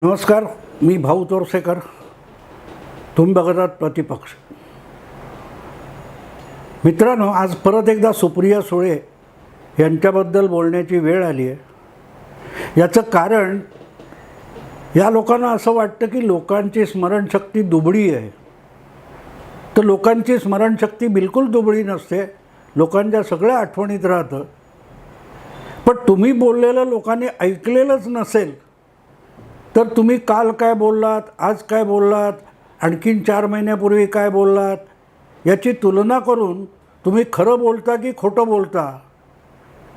नमस्कार, मी भाऊ तोरसेकर. तुम्ही बघत आहात प्रतिपक्ष. मित्रांनो, आज परत एकदा सुप्रिया सुळे यांच्याबद्दल बोलण्याची वेळ आली आहे. याचं कारण, या लोकांना असं वाटतं की लोकांची स्मरणशक्ती दुबळी आहे. तर लोकांची स्मरणशक्ती बिलकुल दुबळी नसते. लोकांच्या सगळ्या आठवणीत राहतं. पण तुम्ही बोललेलं लोकांनी ऐकलेलंच नसेल, तर तुम्ही काल काय बोललात, आज काय बोललात, आणखीन 4 महिन्यापूर्वी काय बोललात, याची तुलना करून तुम्ही खरं बोलता की खोटं बोलता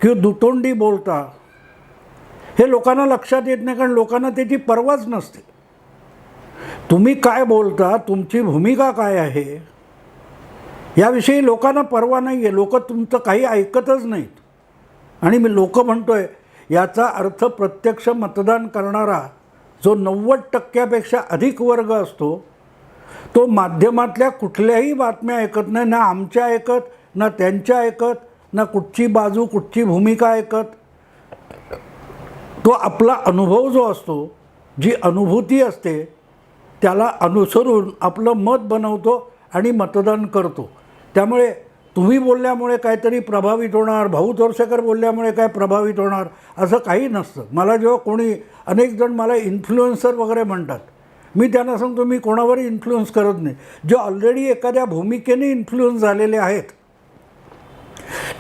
किंवा दुतोंडी बोलता, हे लोकांना लक्षात येत नाही. कारण लोकांना त्याची पर्वाच नसते. तुम्ही काय बोलता, तुमची भूमिका काय आहे, याविषयी लोकांना पर्वा नाही आहे. लोक तुमचं काही ऐकतच नाहीत. आणि मी लोक म्हणतोय, याचा अर्थ प्रत्यक्ष मतदान करणारा जो 90% अधिक वर्ग असतो, तो माध्यमातल्या कुठल्याही बातम्या ऐकत नाही. ना आमच्या ऐकत, ना त्यांच्या ऐकत, ना कुठची बाजू, कुठची भूमिका ऐकत. तो आपला अनुभव जो असतो, जी अनुभूती असते, त्याला अनुसरून आपलं मत बनवतो आणि मतदान करतो. त्यामुळे तुम्ही बोलल्यामुळे काहीतरी प्रभावित होणार, भाऊ तोरसेकर बोलल्यामुळे काय प्रभावित होणार, असं काही नसतं. मला जेव्हा कोणी, अनेक जण मला इन्फ्लुएन्सर वगैरे म्हणतात, मी त्यांना सांगतो मी कोणावरही इन्फ्लुएन्स करत नाही. जे ऑलरेडी एखाद्या भूमिकेने इन्फ्लुएन्स झालेले आहेत,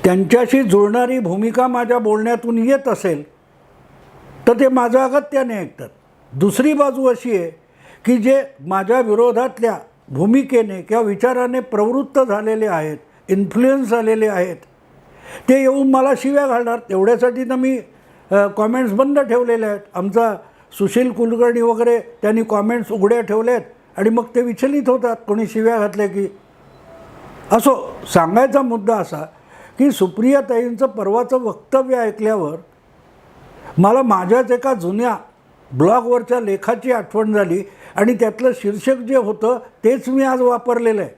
त्यांच्याशी जुळणारी भूमिका माझ्या बोलण्यातून येत असेल तर ते माझ्या अगत्याने ऐकतात. दुसरी बाजू अशी आहे की जे माझ्या विरोधातल्या भूमिकेने किंवा विचाराने प्रवृत्त झालेले आहेत, इन्फ्लुएन्स झालेले आहेत, ते येऊन मला शिव्या घालणार. तेवढ्यासाठी तर मी कॉमेंट्स बंद ठेवलेले आहेत. आमचा सुशील कुलकर्णी वगैरे त्यांनी कॉमेंट्स उघड्या ठेवल्यात आणि मग ते विचलित होतात कोणी शिव्या घातल्या की. असो, सांगायचा मुद्दा असा की सुप्रियाताईंचं परवाचं वक्तव्य ऐकल्यावर मला माझ्याच एका जुन्या ब्लॉगवरच्या लेखाची आठवण झाली आणि त्यातलं शीर्षक जे होतं तेच मी आज वापरलेलं आहे.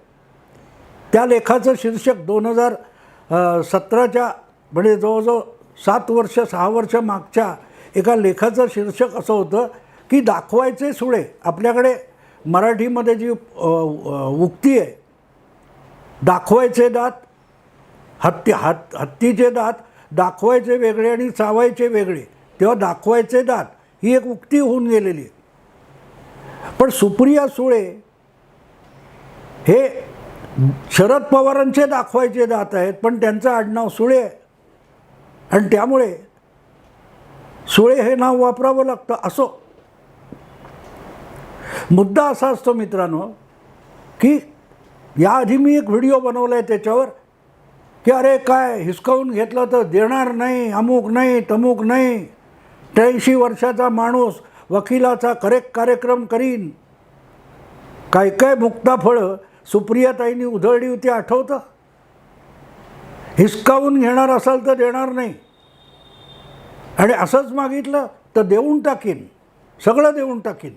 त्या लेखाचं शीर्षक 2017च्या म्हणजे जवळजवळ 6 वर्ष मागच्या एका लेखाचं शीर्षक असं होतं की दाखवायचे सुळे. आपल्याकडे मराठीमध्ये जी उक्ती आहे, दाखवायचे दात, हत्तीचे दात दाखवायचे वेगळे आणि चावायचे वेगळे, तेव्हा दाखवायचे दात ही एक उक्ती होऊन गेलेली आहे. पण सुप्रिया सुळे हे शरद पवारांचे दाखवायचे दात आहेत, पण त्यांचं आडनाव सुळे आहे आणि त्यामुळे सुळे हे नाव वापरावं लागतं. असो, मुद्दा असा असतो मित्रांनो की याआधी मी एक व्हिडिओ बनवला आहे त्याच्यावर की अरे काय हिसकावून घेतलं तर देणार नाही, अमुक नाही, तमुक नाही, 83 वर्षाचा माणूस वकिलाचा कार्यक्रम करीन. काय काय मुक्ताफळं सुप्रियाताईंनी उधळली होती आठवतं. हिसकावून घेणार असाल तर देणार नाही, आणि असंच मागितलं तर देऊन टाकीन, सगळं देऊन टाकीन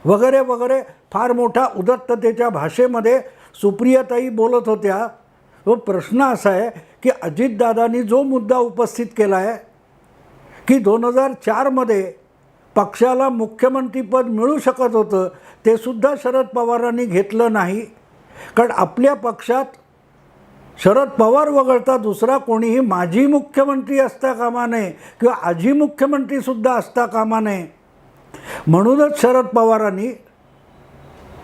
वगैरे वगैरे. फार मोठा उदात्ततेच्या भाषेमध्ये सुप्रियाताई बोलत होत्या. व प्रश्न असा आहे की अजितदादांनी जो मुद्दा उपस्थित केला आहे की 2004मध्ये पक्षाला मुख्यमंत्रीपद मिळू शकत होतं, ते सुद्धा शरद पवारांनी घेतलं नाही. कारण आपल्या पक्षात शरद पवार वगळता दुसरा कोणीही माजी मुख्यमंत्री असता कामा नये किंवा आजी मुख्यमंत्रीसुद्धा असता कामा नये. म्हणूनच शरद पवारांनी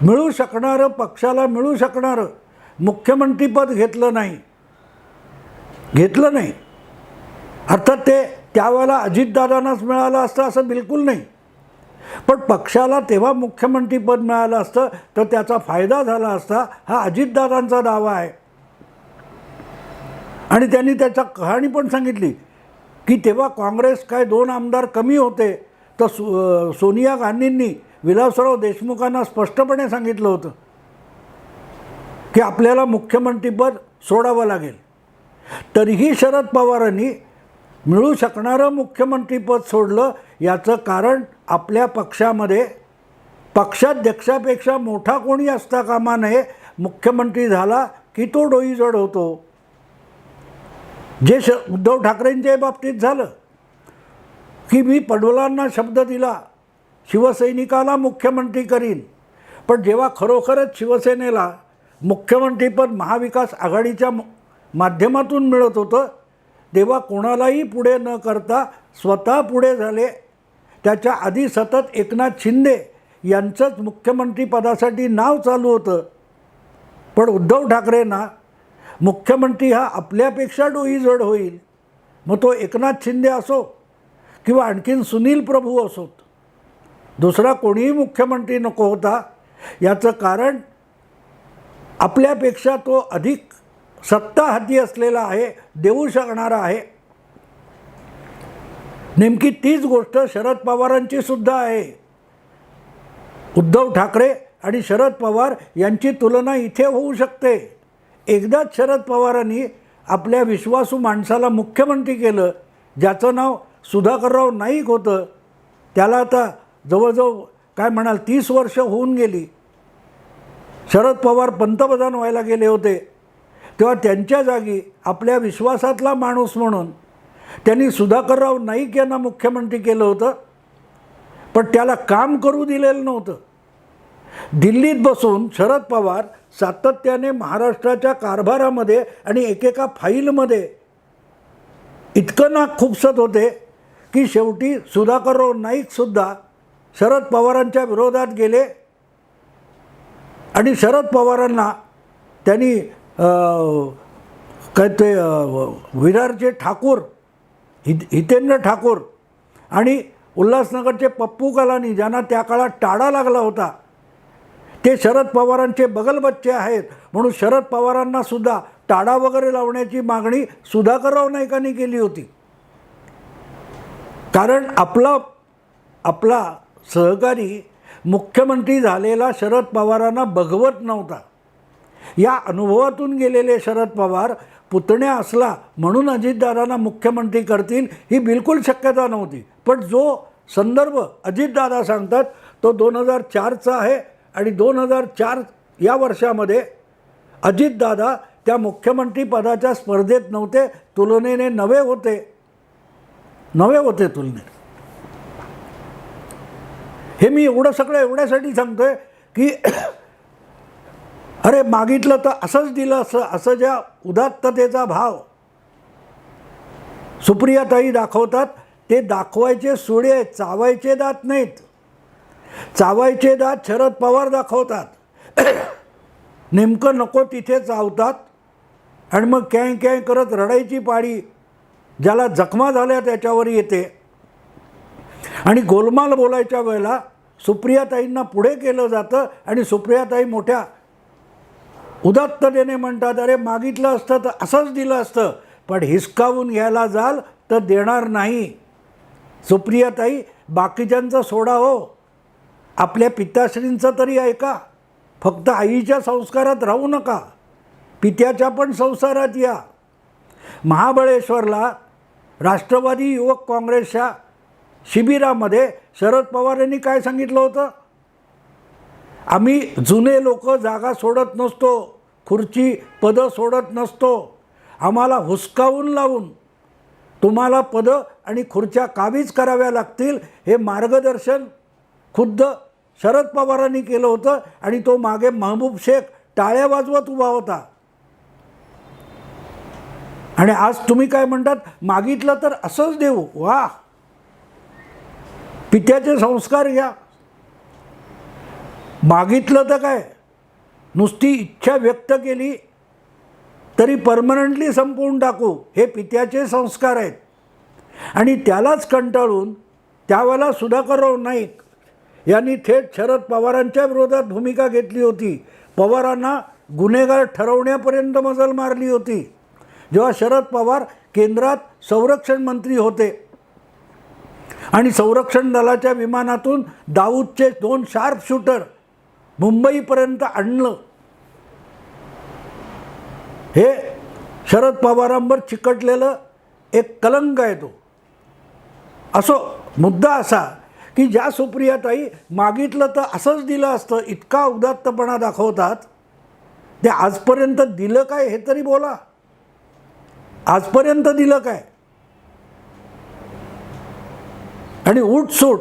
मिळू शकणारं, पक्षाला मिळू शकणारं मुख्यमंत्रीपद घेतलं नाही. अर्थात ते त्यावेळेला अजितदादांनाच मिळालं असतं असं बिलकुल नाही, पण पक्षाला तेव्हा मुख्यमंत्रीपद मिळालं असतं तर त्याचा फायदा झाला असता, हा अजितदादांचा दावा आहे. आणि त्यांनी त्याच्या कहाणी पण सांगितली की तेव्हा काँग्रेस काय 2 आमदार कमी होते, तर सोनिया गांधींनी विलासराव देशमुखांना स्पष्टपणे सांगितलं होतं की आपल्याला मुख्यमंत्रीपद सोडावं लागेल. तरीही शरद पवारांनी मिळू शकणारं मुख्यमंत्रीपद सोडलं. याचं कारण आपल्या पक्षामध्ये पक्षाध्यक्षापेक्षा मोठा कोणी असता कामा नये. मुख्यमंत्री झाला की तो डोईजड होतो. जे उद्धव ठाकरेंच्या बाबतीत झालं की मी पडवलांना शब्द दिला शिवसैनिकाला मुख्यमंत्री करीन. पण जेव्हा खरोखरच शिवसेनेला मुख्यमंत्रीपद महाविकास आघाडीच्या माध्यमातून मिळत होतं, तेव्हा कोणालाही पुढे न करता स्वतः पुढे झाले. त्याच्या आधी सतत एकनाथ शिंदे यांचंच मुख्यमंत्रीपदासाठी नाव चालू होतं. पण उद्धव ठाकरेंना मुख्यमंत्री हा आपल्यापेक्षा डोईजड होईल, मग तो एकनाथ शिंदे असो किंवा आणखीन सुनील प्रभू असोत, दुसरा कोणीही मुख्यमंत्री नको होता. याचं कारण आपल्यापेक्षा तो अधिक सत्ता हाती असलेला आहे, देऊ शकणारा आहे. नेमकी तीच गोष्ट शरद पवारांची सुद्धा आहे. उद्धव ठाकरे आणि शरद पवार यांची तुलना इथे होऊ शकते. एकदाच शरद पवारांनी आपल्या विश्वासू माणसाला मुख्यमंत्री केलं, ज्याचं नाव सुधाकरराव नाईक होतं. त्याला आता जवळजवळ काय म्हणाल 30 वर्ष होऊन गेली. शरद पवार पंतप्रधान व्हायला गेले होते, तेव्हा त्यांच्या जागी आपल्या विश्वासातला माणूस म्हणून त्यांनी सुधाकरराव नाईक यांना मुख्यमंत्री केलं होतं. पण त्याला काम करू दिलेलं नव्हतं. दिल्लीत बसून शरद पवार सातत्याने महाराष्ट्राच्या कारभारामध्ये आणि एकेका फाईलमध्ये इतकं नाक खुपसत होते की शेवटी सुधाकरराव नाईकसुद्धा शरद पवारांच्या विरोधात गेले आणि शरद पवारांना त्यांनी काय ते विरारचे ठाकूर हितेंद्र ठाकूर आणि उल्हासनगरचे पप्पू कलानी, ज्यांना त्या काळात टाळा लागला होता, ते शरद पवारांचे बगलबच्चे आहेत म्हणून शरद पवारांना सुद्धा टाळा वगैरे लावण्याची मागणी सुधाकरराव नाईकांनी केली होती. कारण आपला सहकारी मुख्यमंत्री झालेला शरद पवारांना बघवत नव्हता. या अनुभवातून गेलेले शरद पवार पुतण्या असला म्हणून अजितदादांना मुख्यमंत्री करतील ही बिलकुल शक्यता नव्हती. पण जो संदर्भ अजितदादा सांगतात तो 2004चा आहे आणि 2004 या वर्षामध्ये अजितदादा त्या मुख्यमंत्री पदाच्या स्पर्धेत नव्हते, तुलनेने नवे होते तुलनेत. हे मी एवढं सगळं एवढ्यासाठी सांगतोय की अरे मागितलं तर असंच दिलं असं ज्या उदात्ततेचा भाव सुप्रियाताई दाखवतात, ते दाखवायचे सुळे आहेत, चावायचे दात नाहीत. चावायचे दात शरद पवार दाखवतात. नेमकं नको तिथे चावतात आणि मग कॅं कॅं करत रडायची पाळी ज्याला जखमा झाल्या त्याच्यावर येते. आणि गोलमाल बोलायच्या वेळेला सुप्रियाताईंना पुढे केलं जातं आणि सुप्रियाताई मोठ्या उदात्ततेने म्हणतात, अरे मागितलं असतं तर असंच दिलं असतं, पण हिसकावून घ्यायला जाल तर देणार नाही. सुप्रियाताई बाकीच्यांचं सोडा हो, आपल्या पिताश्रींचं तरी ऐका. फक्त आईच्या संस्कारात राहू नका, पित्याच्या पण संसारात या. महाबळेश्वरला राष्ट्रवादी युवक काँग्रेसच्या शिबिरामध्ये शरद पवार यांनी काय सांगितलं होतं? आम्ही जुने लोक जागा सोडत नसतो, खुर्ची पदं सोडत नसतो, आम्हाला हुसकावून लावून तुम्हाला पदं आणि खुर्च्या काबीज कराव्या लागतील हे मार्गदर्शन खुद्द शरद पवारांनी केलं होतं. आणि तो मागे महबूब शेख टाळ्या वाजवत उभा होता. आणि आज तुम्ही काय म्हणतात, मागितलं तर असंच देऊ. वा, पित्याचे संस्कार घ्या. मागितलं तर काय, नुसती इच्छा व्यक्त केली तरी परमनंटली संपवून टाकू, हे पित्याचे संस्कार आहेत. आणि त्यालाच कंटाळून त्यावेळेला सुधाकरराव नाईक यांनी थेट शरद पवारांच्या विरोधात भूमिका घेतली होती. पवारांना गुन्हेगार ठरवण्यापर्यंत मजल मारली होती. जेव्हा शरद पवार केंद्रात संरक्षण मंत्री होते आणि संरक्षण दलाच्या विमानातून दाऊदचे 2 शार्प शूटर मुंबईपर्यंत आणलं, हे शरद पवारांवर चिकटलेलं एक कलंक आहे. तो असो, मुद्दा असा की ज्या सुप्रियाताई मागितलं तर असंच दिलं असतं इतका उदात्तपणा दाखवतात, ते आजपर्यंत दिलं काय हे तरी बोला. आजपर्यंत दिलं काय? आणि उठसूट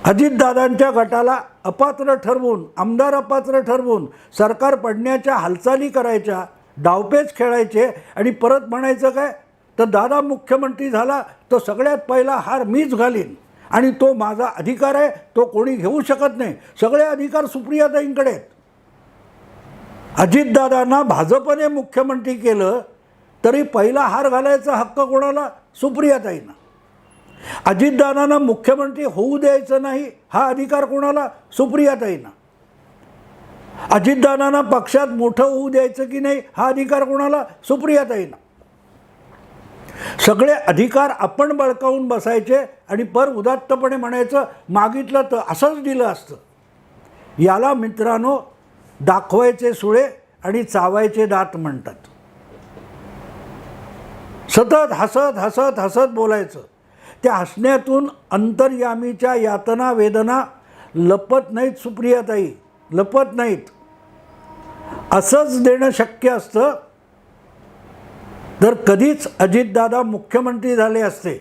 अजितदादांच्या गटाला अपात्र ठरवून, आमदार अपात्र ठरवून सरकार पडण्याच्या हालचाली करायच्या, डावपेच खेळायचे आणि परत म्हणायचं काय, तर दादा मुख्यमंत्री झाला तर सगळ्यात पहिला हार मीच घालीन आणि तो माझा अधिकार आहे, तो कोणी घेऊ शकत नाही, सगळे अधिकार सुप्रियाताईंकडे आहेत. अजितदादांना भाजपने मुख्यमंत्री केलं तरी पहिला हार घालायचा हक्क कोणाला, सुप्रियाताईंना. अजितदादांना मुख्यमंत्री होऊ द्यायचं नाही हा अधिकार कोणाला, सुप्रियाताईंना. अजितदादांना पक्षात मोठं होऊ द्यायचं की नाही हा अधिकार कोणाला, सुप्रियाताईंना. सगळे अधिकार आपण बळकावून बसायचे आणि उदात्तपणे म्हणायचं मागितलं तर असंच दिलं असतं. याला मित्रांनो दाखवायचे सुळे आणि चावायचे दात म्हणतात. सतत हसत हसत हसत बोलायचं. त्या हसण्यातून अंतर्यामीच्या यातना वेदना लपत नाहीत सुप्रियाताई, लपत नाहीत. असंच देणं शक्य असतं तर कधीच अजितदादा मुख्यमंत्री झाले असते.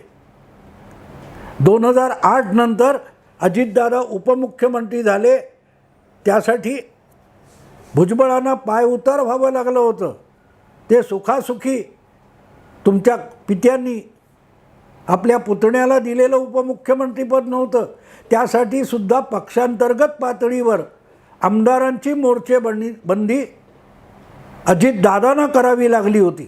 2008 नंतर अजितदादा उपमुख्यमंत्री झाले, त्यासाठी भुजबळांना पाय उतार व्हावं लागलं होतं. ते सुखासुखी तुमच्या पित्यांनी आपल्या पुतण्याला दिलेलं उपमुख्यमंत्रीपद नव्हतं. त्यासाठी सुद्धा पक्षांतर्गत पातळीवर आमदारांची मोर्चेबंदी अजितदादांना करावी लागली होती.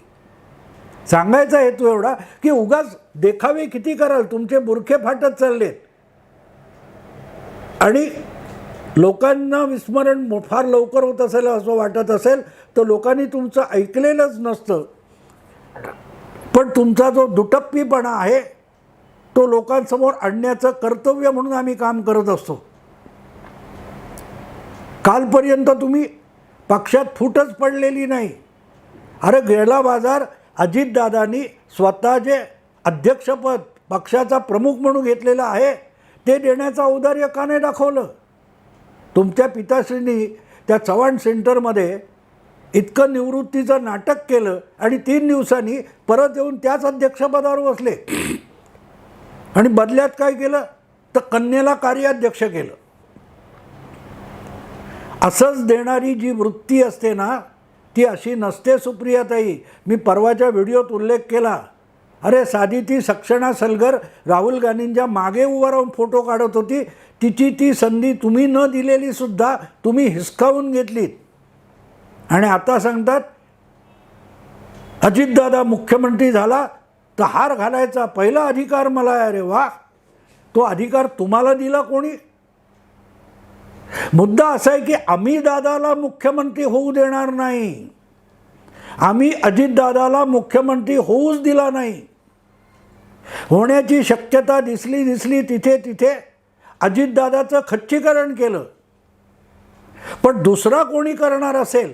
सांगायचा हेतू एवढा की उगाच देखावे किती कराल, तुमचे बुरखे फाटत चाललेत आणि लोकांना विस्मरण फार लवकर होत असेल असं वाटत असेल तर लोकांनी तुमचं ऐकलेलंच नसतं. पण तुमचा जो दुटप्पीपणा आहे तो लोकांसमोर आणण्याचं कर्तव्य म्हणून आम्ही काम करत असतो. कालपर्यंत तुम्ही पक्षात फूटच पडलेली नाही. अरे गेला बाजार अजितदादांनी स्वतः जे अध्यक्षपद पक्षाचा प्रमुख म्हणून घेतलेलं आहे ते देण्याचं औदार्य का नाही दाखवलं. तुमच्या पिताश्रींनी त्या चव्हाण सेंटरमध्ये इतकं निवृत्तीचं नाटक केलं आणि 3 दिवसांनी परत येऊन त्याच अध्यक्षपदावर बसले आणि बदल्यात काय केलं तर कन्येला कार्याध्यक्ष केलं. असंच देणारी जी वृत्ती असते ना ती अशी नसते सुप्रियाताई. मी परवाच्या व्हिडिओत उल्लेख केला. अरे साधी ती सक्षणा सलगर राहुल गांधींच्या मागे उभं राहून फोटो काढत होती, तिची ती संधी तुम्ही न दिलेली सुद्धा तुम्ही हिसकावून घेतलीत आणि आता सांगतात अजितदादा मुख्यमंत्री झाला तर हार घालायचा पहिला अधिकार मला आहे. अरे वा, तो अधिकार तुम्हाला दिला कोणी. मुद्दा असा आहे की आम्ही दादाला मुख्यमंत्री होऊ देणार नाही. आम्ही अजितदादाला मुख्यमंत्री होऊच दिला नाही. होण्याची शक्यता दिसली तिथे अजितदादाचं खच्चीकरण केलं. पण दुसरा कोणी करणार असेल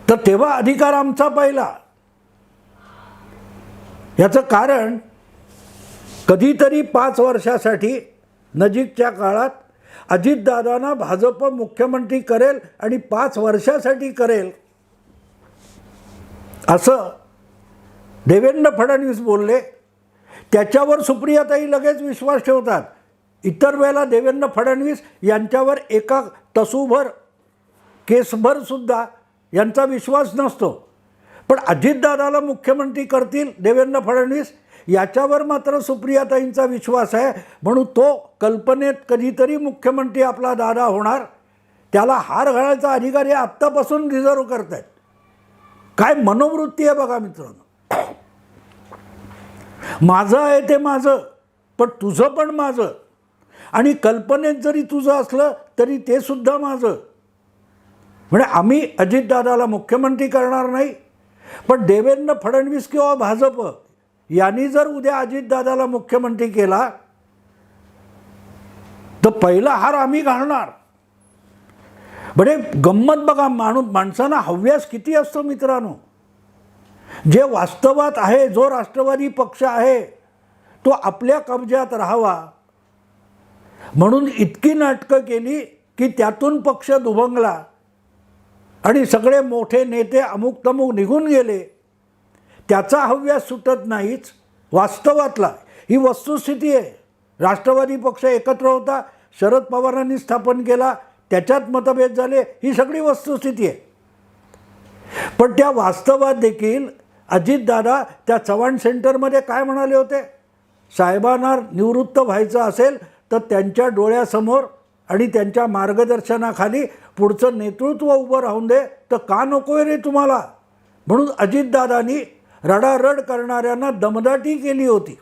तर तेव्हा अधिकार आमचा पहिला. याचं कारण कधीतरी 5 वर्षासाठी नजीकच्या काळात अजितदादांना भाजप मुख्यमंत्री करेल आणि 5 वर्षासाठी करेल असं देवेंद्र फडणवीस बोलले. त्याच्यावर सुप्रियाताई लगेच विश्वास ठेवतात. इतर वेळेला देवेंद्र फडणवीस यांच्यावर एका तसूभर केसभर सुद्धा यांचा विश्वास नसतो. पण अजितदादाला मुख्यमंत्री करतील देवेंद्र फडणवीस याच्यावर मात्र सुप्रियाताईंचा विश्वास आहे. म्हणून तो कल्पनेत कधीतरी मुख्यमंत्री आपला दादा होणार, त्याला हार घालायचा अधिकार हे आत्तापासून रिझर्व करत आहेत. काय मनोवृत्ती आहे बघा मित्रांनो. माझं आहे ते माझं, पण तुझं पण माझं, आणि कल्पनेत जरी तुझं असलं तरी ते सुद्धा माझं. म्हणजे आम्ही अजितदादाला मुख्यमंत्री करणार नाही, पण देवेंद्र फडणवीस किंवा भाजप यांनी जर उद्या अजितदादाला मुख्यमंत्री केला तर पहिला हार आम्ही घालणार. म्हणजे गंमत बघा, माणसांना हव्यास किती असतो मित्रांनो. जे वास्तवात आहे, जो राष्ट्रवादी पक्ष आहे तो आपल्या कब्जात राहावा म्हणून इतकी नाटकं केली की त्यातून पक्ष दुभंगला आणि सगळे मोठे नेते अमुक तमुक निघून गेले. त्याचा हव्यास सुटत नाहीच वास्तवातला. ही वस्तुस्थिती आहे. राष्ट्रवादी पक्ष एकत्र होता, शरद पवारांनी स्थापन केला, त्याच्यात मतभेद झाले, ही सगळी वस्तुस्थिती आहे. पण त्या वास्तवात देखील अजितदादा त्या चव्हाण सेंटरमध्ये काय म्हणाले होते, साहेबांना निवृत्त व्हायचं असेल तर त्यांच्या डोळ्यासमोर आणि त्यांच्या मार्गदर्शनाखाली पुढचं नेतृत्व उभं राहून दे, तर का नको रे तुम्हाला. म्हणून अजितदादांनी रडारड करणाऱ्यांना दमदाटी केली होती.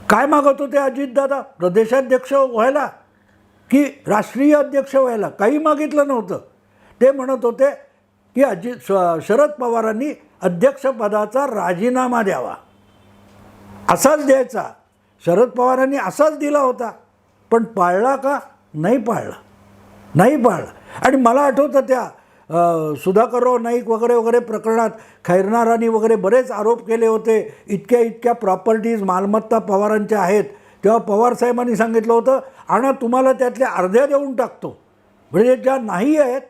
काय मागत होते अजितदादा, प्रदेशाध्यक्ष व्हायला की राष्ट्रीय अध्यक्ष व्हायला? काही मागितलं नव्हतं. ते म्हणत होते की शरद पवारांनी अध्यक्षपदाचा राजीनामा द्यावा, असाच द्यायचा. शरद पवारांनी असाच दिला होता, पण पाळला का? नाही पाळला. आणि मला आठवतं त्या सुधाकरराव नाईक वगैरे प्रकरणात खैरनारांनी वगैरे बरेच आरोप केले होते, इतक्या प्रॉपर्टीज मालमत्ता पवारांच्या आहेत. तेव्हा पवारसाहेबांनी सांगितलं होतं, आणा तुम्हाला त्यातल्या अर्ध्या देऊन टाकतो. म्हणजे ज्या नाही आहेत,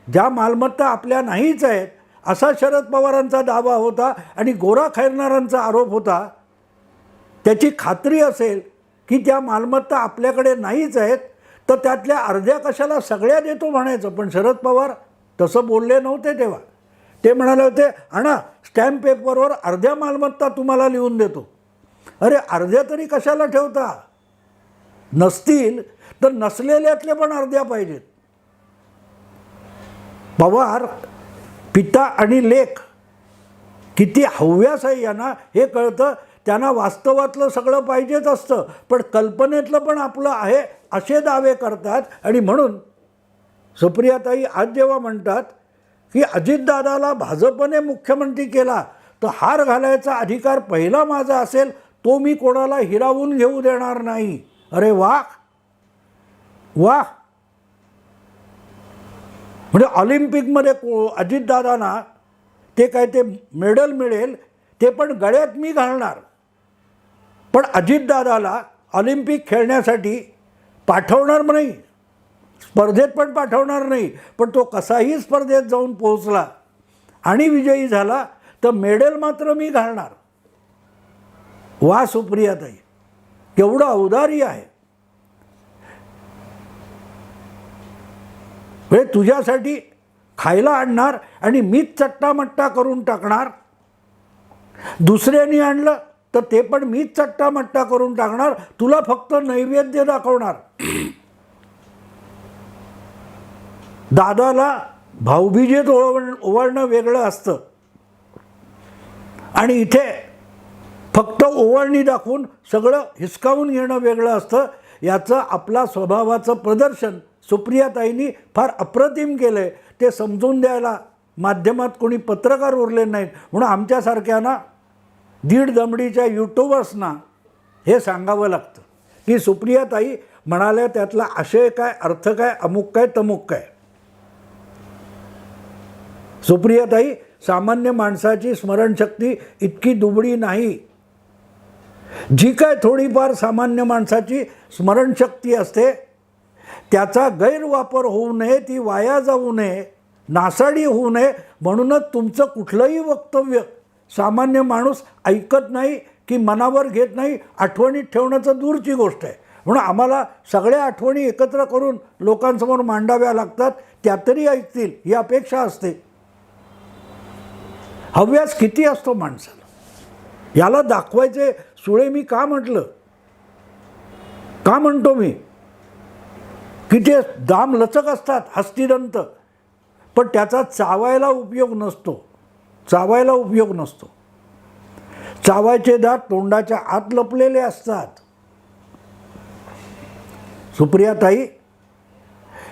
ज्या मालमत्ता आपल्या नाहीच आहेत, असा शरद पवारांचा दावा होता. आणि गोरा खैरनारांचा आरोप होता, त्याची खात्री असेल की त्या मालमत्ता आपल्याकडे नाहीच आहेत, तर त्यातल्या अर्ध्या कशाला सगळ्या देतो म्हणायचं. पण शरद पवार तसं बोलले नव्हते. तेव्हा ते म्हणाले होते, आणा स्टॅम्प पेपरवर अर्ध्या मालमत्ता तुम्हाला लिहून देतो. अरे अर्ध्या तरी कशाला ठेवता? नसतील तर नसलेल्यातले पण अर्ध्या पाहिजेत. पवार पिता आणि लेक किती हव्यास आहे यांना हे कळतं. त्यांना वास्तवातलं सगळं पाहिजेच असतं, पण कल्पनेतलं पण आपलं आहे असे दावे करतात. आणि म्हणून सुप्रियाताई आज जेव्हा म्हणतात की अजितदादाला भाजपने मुख्यमंत्री केला तर हार घालायचा अधिकार पहिला माझा असेल, तो मी कोणाला हिरावून घेऊ देणार नाही. अरे वाह. म्हणजे ऑलिम्पिकमध्ये अजितदादांना ते काय ते मेडल मिळेल, ते पण गळ्यात मी घालणार. पण अजितदादाला ऑलिम्पिक खेळण्यासाठी पाठवणार नाही, स्पर्धेत पण पाठवणार नाही. पण तो कसाही स्पर्धेत जाऊन पोहोचला आणि विजयी झाला तर मेडल मात्र मी घालणार. वा सुप्रियाताई, केवढं औदार्य आहे. हे तुझ्यासाठी खायला आणणार आणि मीच चट्टामट्टा करून टाकणार. दुसऱ्याने आणलं तर ते पण मीच चट्टामट्टा करून टाकणार. तुला फक्त नैवेद्य दाखवणार. दादाला भाऊबीजेत ओवाळणं वेगळं असतं आणि इथे फक्त ओवाळणी दाखवून सगळं हिसकावून घेणं वेगळं असतं. याचं आपला स्वभावाचं प्रदर्शन सुप्रियाताईंनी फार अप्रतिम केलं आहे. ते समजून द्यायला माध्यमात कोणी पत्रकार उरले नाहीत. म्हणून आमच्यासारख्यांना दीड दमडीच्या यूट्यूबर्सना हे सांगावं लागतं की सुप्रियाताई म्हणाल्या त्यातला आशय काय, अर्थ काय, अमुक काय, तमुक काय. सुप्रियाताई सामान्य माणसाची स्मरणशक्ती इतकी दुबळी नाही. जी काय थोडीफार सामान्य माणसाची स्मरणशक्ती असते त्याचा गैरवापर होऊ नये, ती वाया जाऊ नये, नासाडी होऊ नये म्हणूनच तुमचं कुठलंही वक्तव्य सामान्य माणूस ऐकत नाही की मनावर घेत नाही. आठवणीत ठेवण्याचं दूरची गोष्ट आहे. म्हणून आम्हाला सगळ्या आठवणी एकत्र करून लोकांसमोर मांडाव्या लागतात, त्या तरी ऐकतील ही अपेक्षा असते. हव्यास किती असतो माणसाला, याला दाखवायचे सुळे. मी का म्हटलं, का म्हणतो मी की ते दाम लचक असतात हस्तिदंत, पण त्याचा चावायला उपयोग नसतो. चावायचे दात तोंडाच्या आत लपलेले असतात. सुप्रियाताई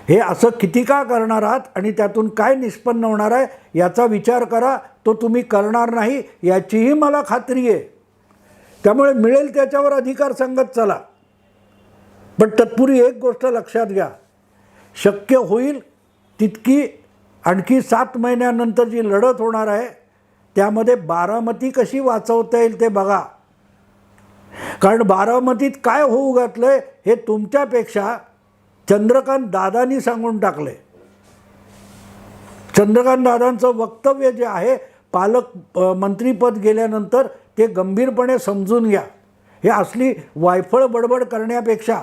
हे असं किती का करणार आहात आणि त्यातून काय निष्पन्न होणार आहे याचा विचार करा. तो तुम्ही करणार नाही याचीही मला खात्री आहे. त्यामुळे मिळेल त्याच्यावर अधिकार सांगत चला. पण तत्पूर्वी एक गोष्ट लक्षात घ्या, शक्य होईल तितकी आणखी 7 महिन्यानंतर जी लढत होणार आहे त्यामध्ये बारामती कशी वाचवता येईल ते बघा. कारण बारामतीत काय होऊ घातलं हे तुमच्यापेक्षा चंद्रकांत दादांनी सांगून टाकले. चंद्रकांत दादांचं वक्तव्य जे आहे पालक मंत्रीपद गेल्यानंतर ते गंभीरपणे समजून घ्या. हे असली वायफळ बडबड करण्यापेक्षा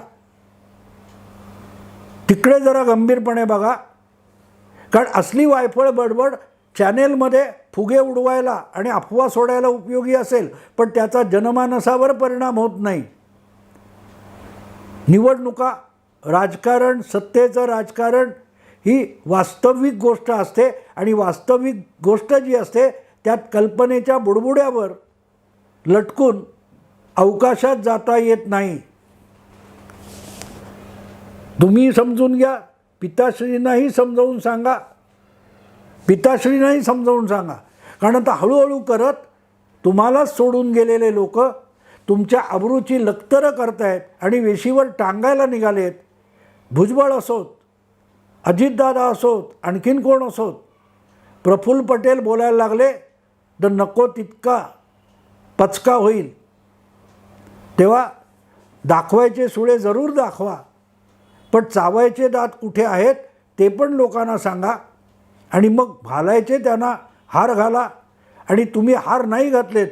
तिकडे जरा गंभीरपणे बघा. कारण असली वायफळ बडबड चॅनेलमध्ये फुगे उडवायला आणि अफवा सोडायला उपयोगी असेल, पण त्याचा जनमानसावर परिणाम होत नाही. निवडणुका, राजकारण, सत्तेचं राजकारण ही वास्तविक गोष्ट असते आणि वास्तविक गोष्ट जी असते त्यात कल्पनेच्या बुडबुड्यावर लटकून अवकाशात जाता येत नाही. तुम्ही समजून घ्या, पिताश्रींनाही समजावून सांगा, पिताश्रींनाही समजावून सांगा. कारण आता हळूहळू करत तुम्हालाच सोडून गेलेले लोक तुमच्या अब्रूची लक्तरं करतायत आणि वेशीवर टांगायला निघालेत. भुजबळ असोत, अजितदादा असोत, आणखीन कोण असोत, प्रफुल्ल पटेल बोलायला लागले तर नको तितका पचका होईल. तेव्हा दाखवायचे सुळे जरूर दाखवा, पण चावायचे दात कुठे आहेत ते पण लोकांना सांगा आणि मग घालायचे त्यांना हार घाला. आणि तुम्ही हार नाही घातलेत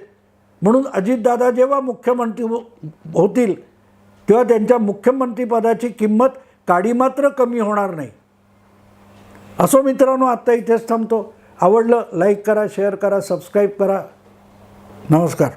म्हणून अजितदादा जेव्हा मुख्यमंत्री होतील तेव्हा त्यांच्या मुख्यमंत्रीपदाची किंमत काडी मात्र कमी होणार नाही. असो मित्रांनो, आत्ता इथेच थांबतो. आवडलं लाईक करा, शेअर करा, सबस्क्राईब करा. नमस्कार.